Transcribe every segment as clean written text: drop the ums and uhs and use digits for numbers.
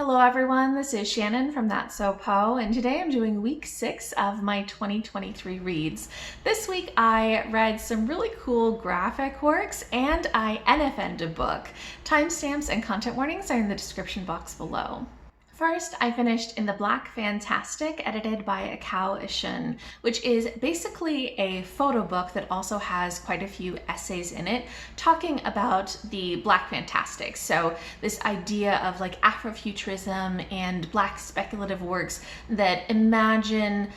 Hello everyone, this is Shannon from That's So Po, and today I'm doing week 6 of my 2023 reads. This week I read some really cool graphic works and I NFN'd a book. Timestamps and content warnings are in the description box below. First, I finished In the Black Fantastic, edited by Ekow Eshun, which is basically a photo book that also has quite a few essays in it talking about the Black Fantastic. So this idea of like Afrofuturism and Black speculative works that imagine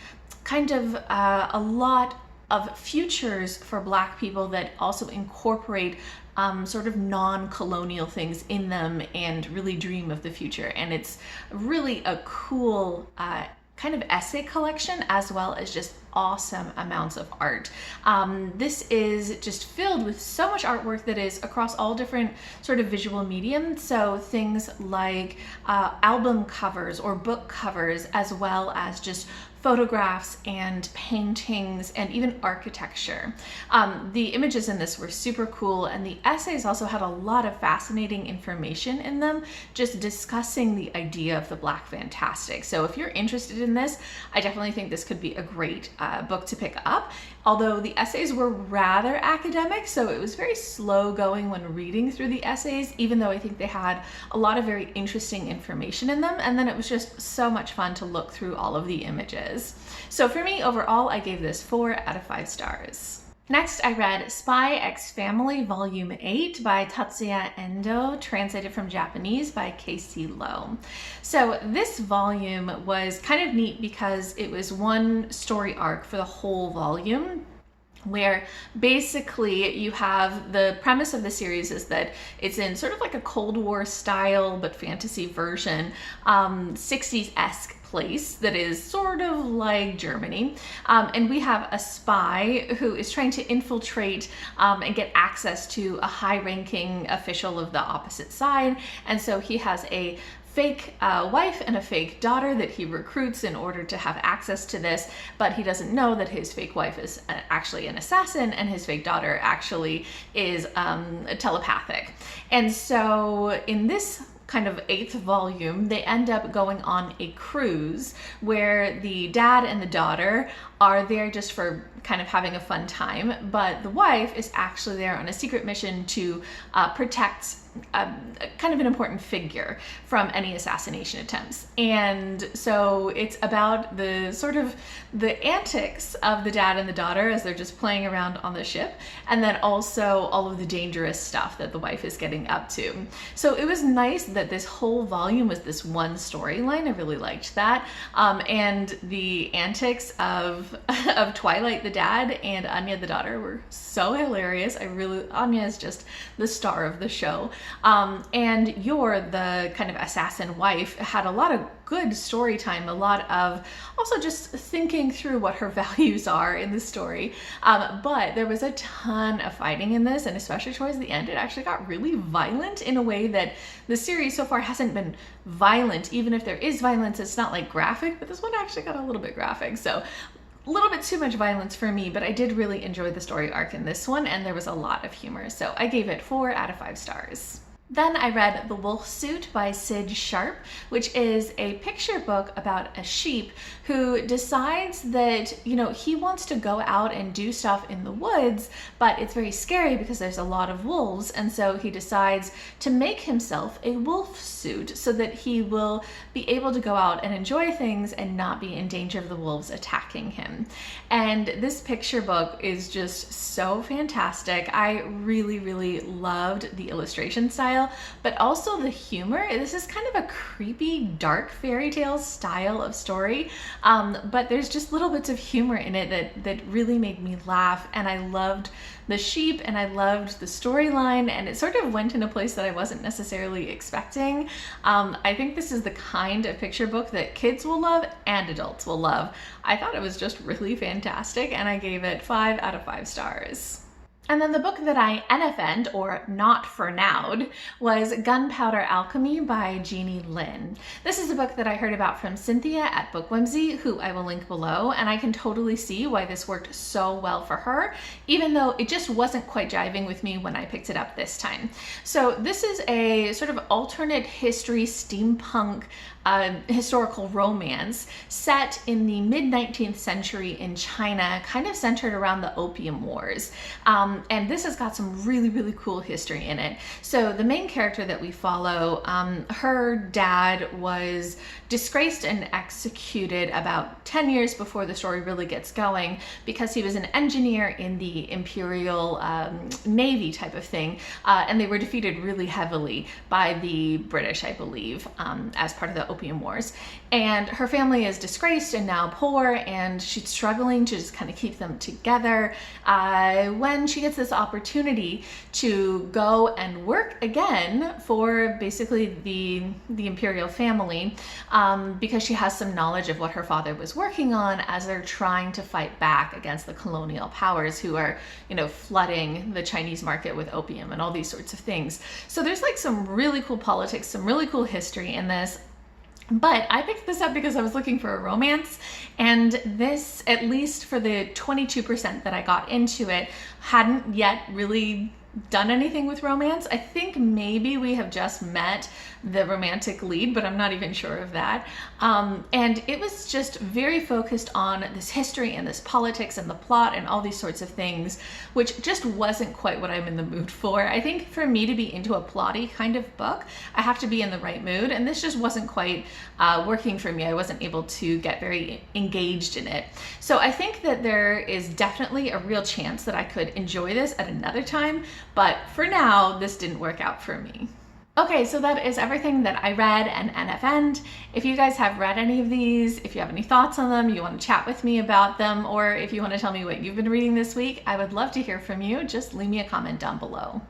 kind of a lot of futures for Black people that also incorporate sort of non-colonial things in them and really dream of the future. And it's really a cool kind of essay collection as well as just awesome amounts of art. This is just filled with so much artwork that is across all different sort of visual mediums. So things like album covers or book covers, as well as just photographs and paintings and even architecture. The images in this were super cool, and the essays also had a lot of fascinating information in them, just discussing the idea of the Black Fantastic. So if you're interested in this, I definitely think this could be a great book to pick up. Although the essays were rather academic, so it was very slow going when reading through the essays, even though I think they had a lot of very interesting information in them. And then it was just so much fun to look through all of the images. So for me, overall, I gave this 4 out of 5 stars. Next, I read Spy x Family Vol.8 by Tastuya Endo, translated from Japanese by Casey Lowe. So this volume was kind of neat because it was one story arc for the whole volume, where basically you have the premise of the series is that it's in sort of like a Cold War style but fantasy version, 60s-esque place that is sort of like Germany, and we have a spy who is trying to infiltrate and get access to a high-ranking official of the opposite side, and so he has a fake wife and a fake daughter that he recruits in order to have access to this, but he doesn't know that his fake wife is actually an assassin and his fake daughter actually is telepathic. And so in this kind of 8th volume, they end up going on a cruise where the dad and the daughter are there just for kind of having a fun time, but the wife is actually there on a secret mission to protect kind of an important figure from any assassination attempts. And so it's about the sort of the antics of the dad and the daughter as they're just playing around on the ship, and then also all of the dangerous stuff that the wife is getting up to. So it was nice that this whole volume was this one storyline. I really liked that. And the antics of Twilight the dad and Anya the daughter were so hilarious. Anya is just the star of the show. And Yor, the kind of assassin wife, had a lot of good story time, a lot of also just thinking through what her values are in the story. But there was a ton of fighting in this, and especially towards the end, it actually got really violent in a way that the series so far hasn't been violent. Even if there is violence, it's not like graphic, but this one actually got a little bit graphic. So a little bit too much violence for me, but I did really enjoy the story arc in this one, and there was a lot of humor. So I gave it 4 out of 5 stars. Then I read The Wolf Suit by Sid Sharp, which is a picture book about a sheep who decides that, you know, he wants to go out and do stuff in the woods, but it's very scary because there's a lot of wolves, and so he decides to make himself a wolf suit so that he will be able to go out and enjoy things and not be in danger of the wolves attacking him. And this picture book is just so fantastic. I really, really loved the illustration style, but also the humor. This is kind of a creepy, dark fairy tale style of story, but there's just little bits of humor in it that really made me laugh, and I loved the sheep and I loved the storyline, and it sort of went in a place that I wasn't necessarily expecting. I think this is the kind of picture book that kids will love and adults will love. I thought it was just really fantastic, and I gave it 5 out of 5 stars. And then the book that I NFN'd, or not for now'd, was Gunpowder Alchemy by Jeannie Lin. This is a book that I heard about from Cynthia at Book Whimsy, who I will link below, and I can totally see why this worked so well for her, even though it just wasn't quite jiving with me when I picked it up this time. So this is a sort of alternate history steampunk historical romance set in the mid-19th century in China, kind of centered around the Opium Wars. And this has got some really, really cool history in it. So the main character that we follow, her dad was disgraced and executed about 10 years before the story really gets going because he was an engineer in the Imperial Navy type of thing, and they were defeated really heavily by the British, I believe, as part of the Opium Wars. And her family is disgraced and now poor, and she's struggling to just kind of keep them together when she gets this opportunity to go and work again for basically the imperial family, because she has some knowledge of what her father was working on as they're trying to fight back against the colonial powers who are, you know, flooding the Chinese market with opium and all these sorts of things. So there's like some really cool politics, some really cool history in this. But I picked this up because I was looking for a romance, and this, at least for the 22% that I got into it, hadn't yet really done anything with romance. I think maybe we have just met the romantic lead, but I'm not even sure of that. And it was just very focused on this history and this politics and the plot and all these sorts of things, which just wasn't quite what I'm in the mood for. I think for me to be into a plotty kind of book, I have to be in the right mood, and this just wasn't quite working for me. I wasn't able to get very engaged in it. So I think that there is definitely a real chance that I could enjoy this at another time, but for now, this didn't work out for me. Okay, so that is everything that I read and NFN'd. If you guys have read any of these, if you have any thoughts on them, you want to chat with me about them, or if you want to tell me what you've been reading this week, I would love to hear from you. Just leave me a comment down below.